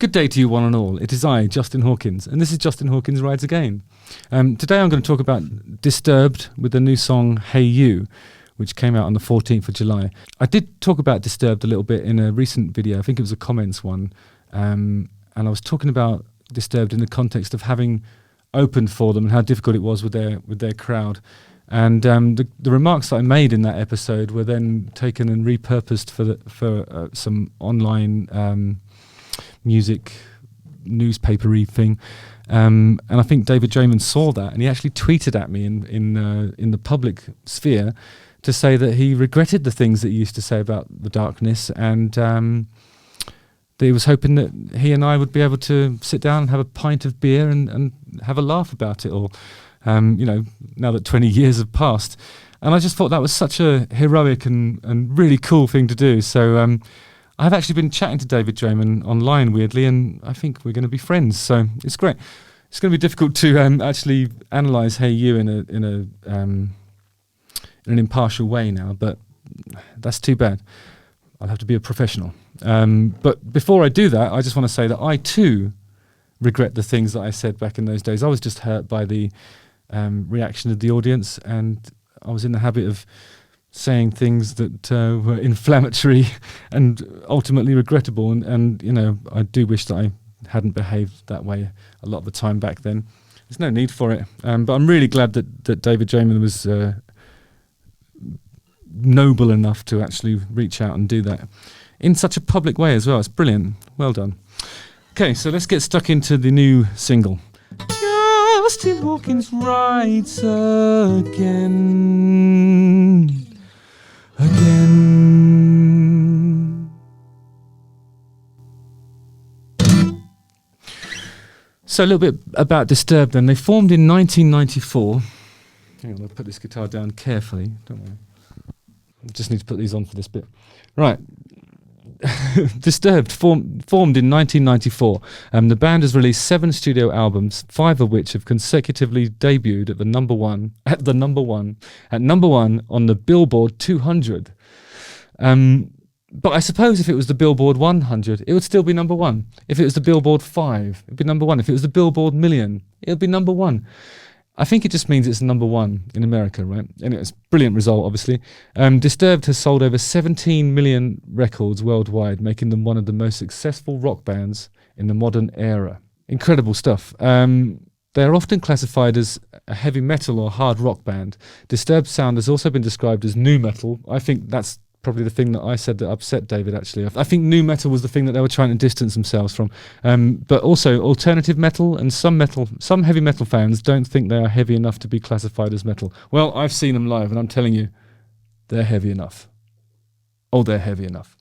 Good day to you one and all. It is I, Justin Hawkins, and this is Justin Hawkins Rides Again. Today I'm going to talk about Disturbed with the new song Hey You, which came out on the 14th of July. I did talk about Disturbed a little bit in a recent video. I think it was a comments one, and I was talking about Disturbed in the context of having opened for them and how difficult it was with their crowd. And the remarks that I made in that episode were then taken and repurposed for some online music newspapery thing, and I think David Draiman saw that, and he actually tweeted at me in the public sphere to say that he regretted the things that he used to say about the darkness, and that he was hoping that he and I would be able to sit down and have a pint of beer and have a laugh about it all. Now that 20 years have passed. And I just thought that was such a heroic and really cool thing to do. So I've actually been chatting to David Draiman online, weirdly, and I think we're going to be friends. So it's great. It's going to be difficult to actually analyse Hey You in an impartial way now, but that's too bad. I'll have to be a professional. But before I do that, I just want to say that I too regret the things that I said back in those days. I was just hurt by the reaction of the audience, and I was in the habit of saying things that were inflammatory and ultimately regrettable, and I do wish that I hadn't behaved that way a lot of the time back then. There's no need for it, but I'm really glad that David Draiman was noble enough to actually reach out and do that in such a public way as well. It's brilliant. Well done. Okay, so let's get stuck into the new single. Justin Hawkins rides again. So a little bit about Disturbed then. They formed in 1994. Hang on, I'll put this guitar down carefully. Don't worry. I just need to put these on for this bit. Right. Disturbed formed in 1994. The band has released 7 studio albums, 5 of which have consecutively debuted at number one on the Billboard 200. But I suppose if it was the Billboard 100, it would still be number one. If it was the Billboard 5, it'd be number one. If it was the Billboard Million, it would be number one. I think it just means it's number one in America, right? And it's a brilliant result, obviously. Disturbed has sold over 17 million records worldwide, making them one of the most successful rock bands in the modern era. Incredible stuff. They are often classified as a heavy metal or hard rock band. Disturbed sound has also been described as nu metal. I think that's probably the thing that I said that upset David, actually. I think nu metal was the thing that they were trying to distance themselves from. But also alternative metal, and some heavy metal fans don't think they are heavy enough to be classified as metal. Well, I've seen them live, and I'm telling you, they're heavy enough. Oh, they're heavy enough.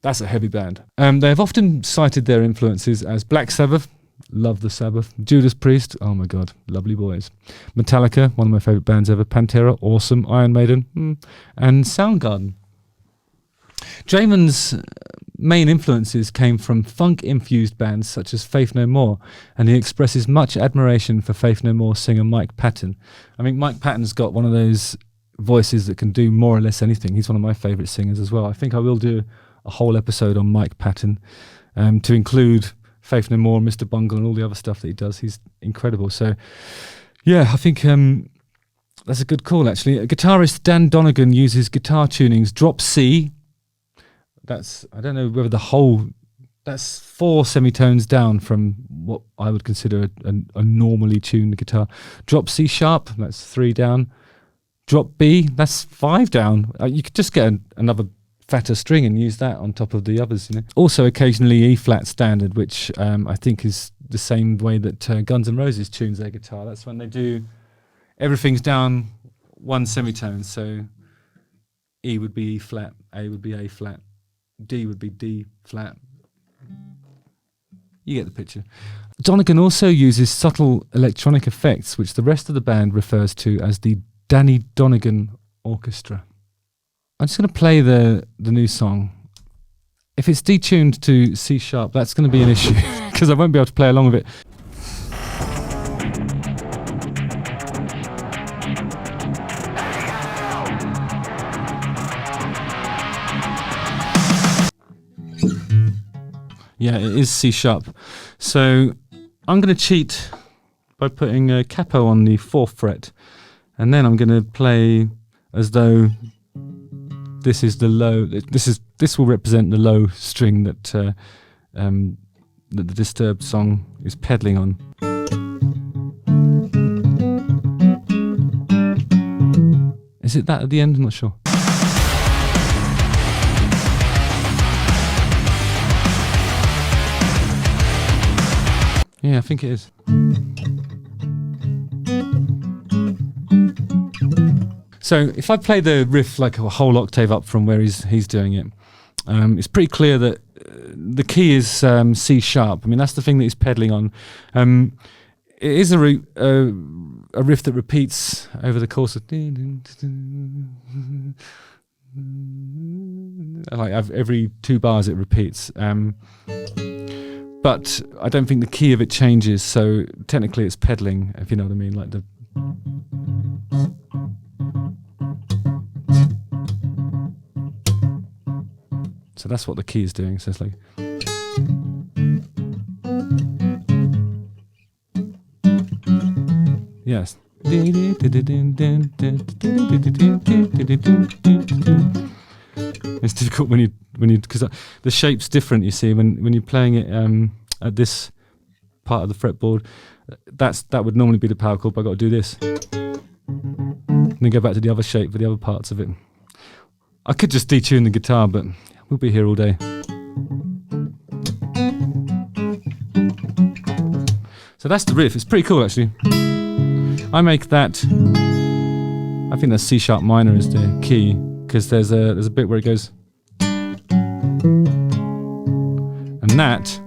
That's a heavy band. They have often cited their influences as Black Sabbath, love the Sabbath, Judas Priest, oh my god, lovely boys, Metallica, one of my favourite bands ever, Pantera, awesome, Iron Maiden, and Soundgarden. Draiman's main influences came from funk-infused bands such as Faith No More, and he expresses much admiration for Faith No More singer Mike Patton. I mean, Mike Patton's got one of those voices that can do more or less anything. He's one of my favourite singers as well. I think I will do a whole episode on Mike Patton to include Faith No More, Mr. Bungle, and all the other stuff that he does. He's incredible. So, yeah, I think that's a good call, actually. Guitarist Dan Donegan uses guitar tunings Drop C. I don't know whether that's 4 semitones down from what I would consider a normally tuned guitar. Drop C sharp, that's 3 down. Drop B, that's 5 down. You could just get another fatter string and use that on top of the others. Also occasionally E flat standard, which I think is the same way that Guns N' Roses tunes their guitar. That's when they do everything's down 1 semitone. So E would be E flat, A would be A flat, D would be D flat. You get the picture. Donegan also uses subtle electronic effects, which the rest of the band refers to as the Danny Donegan Orchestra. I'm just going to play the new song. If it's detuned to C sharp, that's going to be an issue because I won't be able to play along with it. Yeah, it is C sharp. So I'm going to cheat by putting a capo on the 4th fret, and then I'm going to play as though this is the low. This will represent the low string that the Disturbed song is pedaling on. Is it that at the end? I'm not sure. Yeah, I think it is. So if I play the riff like a whole octave up from where he's doing it, it's pretty clear that the key is C sharp. I mean, that's the thing that he's pedaling on. It is a riff that repeats over the course of like every 2 bars it repeats. But I don't think the key of it changes, so technically it's pedaling, if you know what I mean, like the. So that's what the key is doing. So it's like. Yes. It's difficult when you because the shape's different. You see, when you're playing it at this part of the fretboard, that would normally be the power chord. But I got to do this, and then go back to the other shape for the other parts of it. I could just detune the guitar, but we'll be here all day. So that's the riff. It's pretty cool, actually. I make that. I think that's C sharp minor is the key, because there's a bit where it goes, and that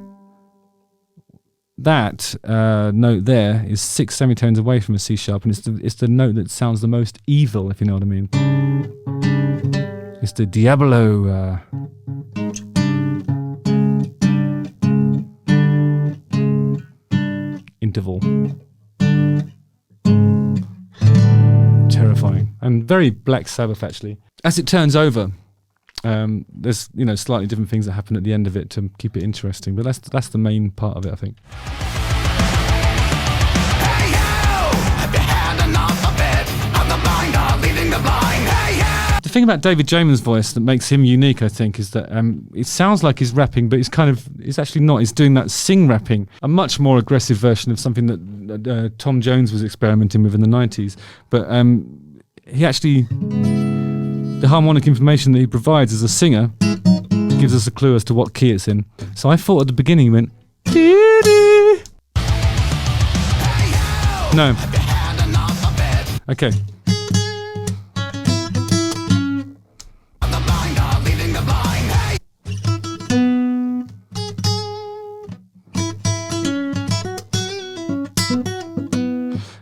note there is 6 semitones away from a C sharp, and it's the note that sounds the most evil, if you know what I mean. It's the Diablo. Interval. Terrifying and very Black Sabbath, actually. As it turns over, there's slightly different things that happen at the end of it to keep it interesting, but that's the main part of it, I think. Hey you, have you had enough of it? Of the blind are leading the blind. Hey you. The thing about David Draiman's voice that makes him unique, I think, is that it sounds like he's rapping, but it's actually not. He's doing that sing rapping, a much more aggressive version of something that Tom Jones was experimenting with in the 90s. But he actually, the harmonic information that he provides as a singer gives us a clue as to what key it's in. So I thought at the beginning he went, dee-dee. No. Okay.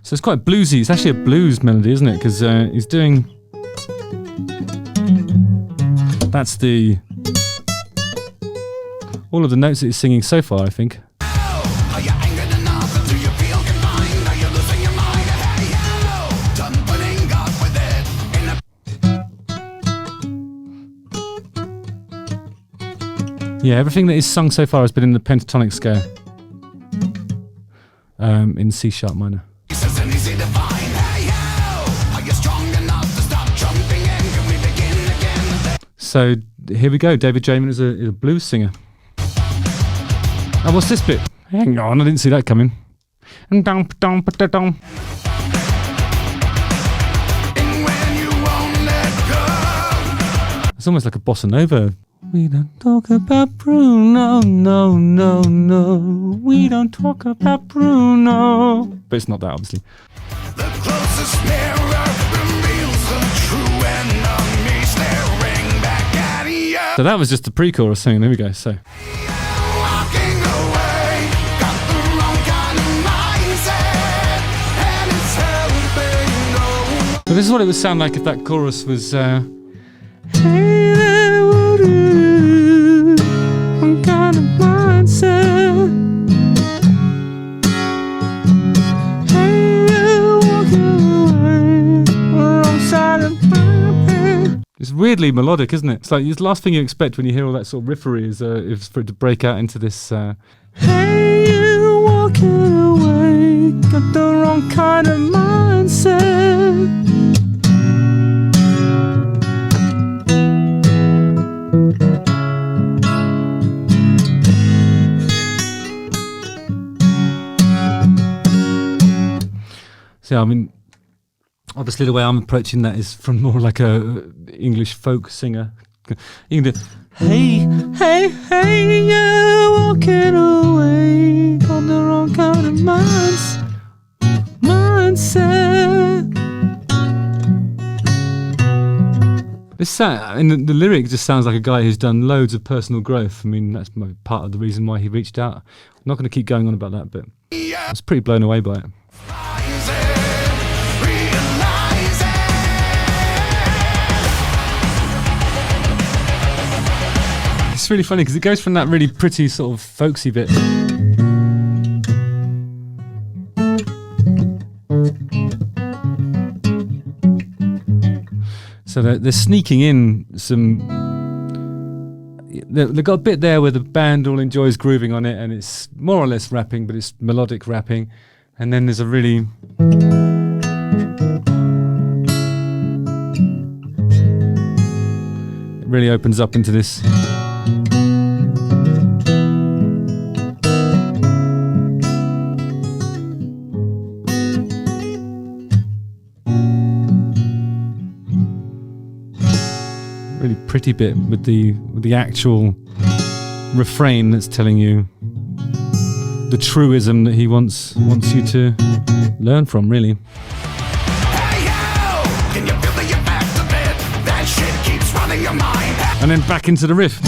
So it's quite bluesy. It's actually a blues melody, isn't it? Because he's doing. That's all of the notes that he's singing so far, I think. Yeah, everything that he's sung so far has been in the pentatonic scale, in C sharp minor. So here we go. David Draiman is a blues singer. Oh, what's this bit? Hang on, I didn't see that coming. It's almost like a bossa nova. We don't talk about Bruno, no, no, no. We don't talk about Bruno. But it's not that, obviously. The closest mirror reveals the true enemy staring back at you. So that was just the pre-chorus singing. There we go. So. Walking away, got the wrong kind of mindset, and it's helping no. So this is what it would sound like if that chorus was. Hey there, woo-doo, one kind of mindset. Hey, you walking away, wrong side of my bed. It's weird weirdly melodic, isn't it? It's like the last thing you expect when you hear all that sort of riffery is for it to break out into this. Hey, you walking away, got the wrong kind of mindset. So, I mean, obviously the way I'm approaching that is from more like a English folk singer. You can do, hey, hey, hey, you're walking away on the wrong kind of mindset. This and the lyric just sounds like a guy who's done loads of personal growth. I mean, that's part of the reason why he reached out. I'm not going to keep going on about that, but I was pretty blown away by it. It's really funny because it goes from that really pretty sort of folksy bit. So they're sneaking in some. They've got a bit there where the band all enjoys grooving on it, and it's more or less rapping, but it's melodic rapping. And then there's a really. It really opens up into this. Really pretty bit with the actual refrain that's telling you the truism that he wants you to learn from, really. Hey, you! Can you feel that you're back to bed? That shit keeps running your mind. And then back into the riff.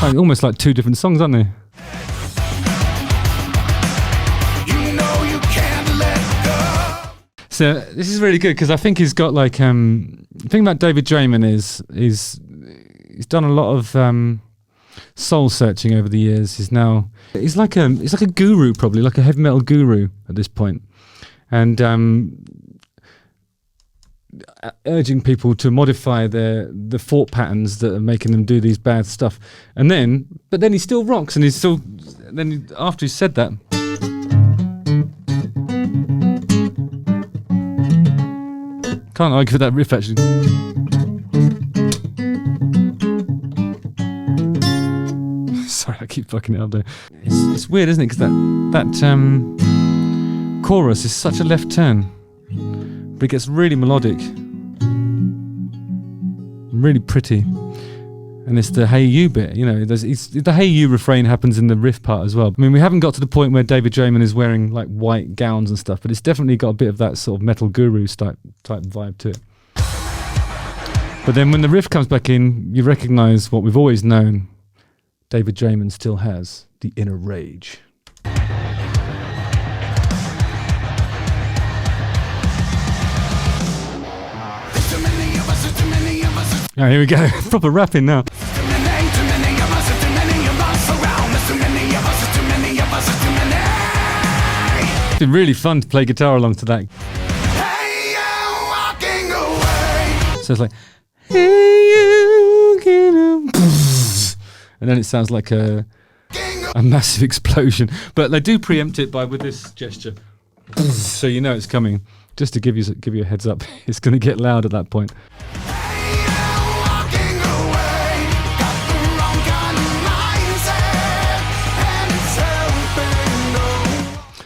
Like, almost like two different songs, aren't they? So this is really good because I think he's got like the thing about David Draiman is he's done a lot of soul searching over the years. He's like a guru, probably like a heavy metal guru at this point, and urging people to modify the thought patterns that are making them do these bad stuff. But then he still rocks, and after he said that. Can't argue with that riff, actually. Sorry, I keep fucking it up there. It's weird, isn't it? Because that chorus is such a left turn, but it gets really melodic, really pretty, and it's the "Hey You" bit. You know, the "Hey You" refrain happens in the riff part as well. I mean, we haven't got to the point where David Draiman is wearing like white gowns and stuff, but it's definitely got a bit of that sort of metal guru type vibe to it. But then when the riff comes back in, you recognise what we've always known: David Draiman still has the inner rage. Oh, here we go. Proper rapping now. It's been really fun to play guitar along to that. Hey, you're walking away. So it's like, hey, you get and then it sounds like a massive explosion. But they do preempt it with this gesture, so you know it's coming. Just to give you a heads up, it's going to get loud at that point.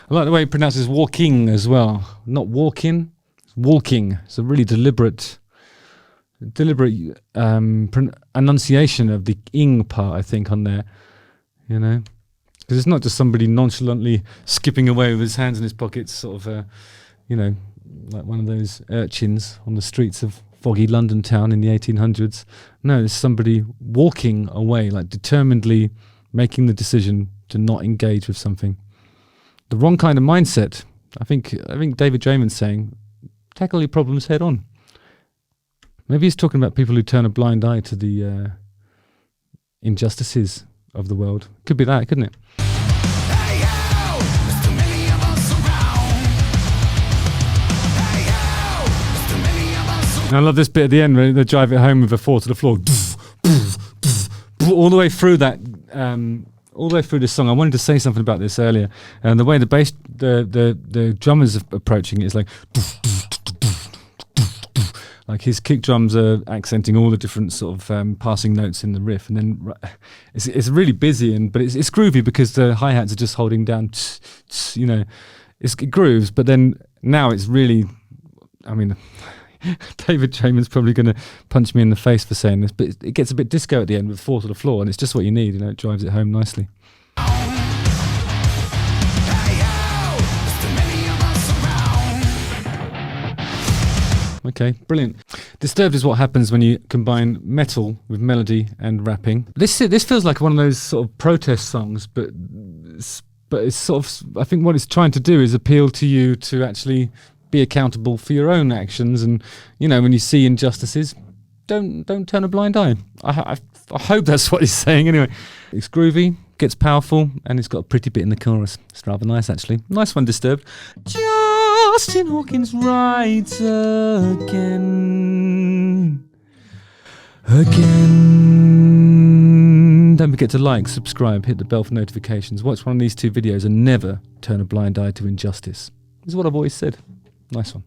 I like the way he pronounces walking as well. Not walking, it's walking. It's a really deliberate enunciation of the ing part, I think, on there. You know, because it's not just somebody nonchalantly skipping away with his hands in his pockets, sort of, like one of those urchins on the streets of foggy London town in the 1800s. No, it's somebody walking away, like determinedly making the decision to not engage with something. The wrong kind of mindset. I think David Draiman's saying, tackle your problems head on. Maybe he's talking about people who turn a blind eye to the injustices of the world. Could be that, couldn't it? Hey, yo, there's too many of us around. And I love this bit at the end where they drive it home with a 4 to the floor. All the way through that, all the way through this song. I wanted to say something about this earlier. And the way the bass, the drummers are approaching it is like his kick drums are accenting all the different sort of passing notes in the riff, and then it's really busy, but it's groovy because the hi-hats are just holding down, you know, it grooves, but then now it's really, I mean, David Draiman's probably going to punch me in the face for saying this, but it gets a bit disco at the end with 4 to the floor, and it's just what you need, you know, it drives it home nicely. Okay, brilliant. Disturbed is what happens when you combine metal with melody and rapping. This feels like one of those sort of protest songs, but it's sort of, I think what it's trying to do is appeal to you to actually be accountable for your own actions, and you know, when you see injustices, don't turn a blind eye. I hope that's what he's saying anyway. It's groovy, gets powerful, and it's got a pretty bit in the chorus. It's rather nice, actually. Nice one, Disturbed. Justin Hawkins rides again. Don't forget to like, subscribe, hit the bell for notifications. Watch one of these 2 videos and never turn a blind eye to injustice. This is what I've always said. Nice one.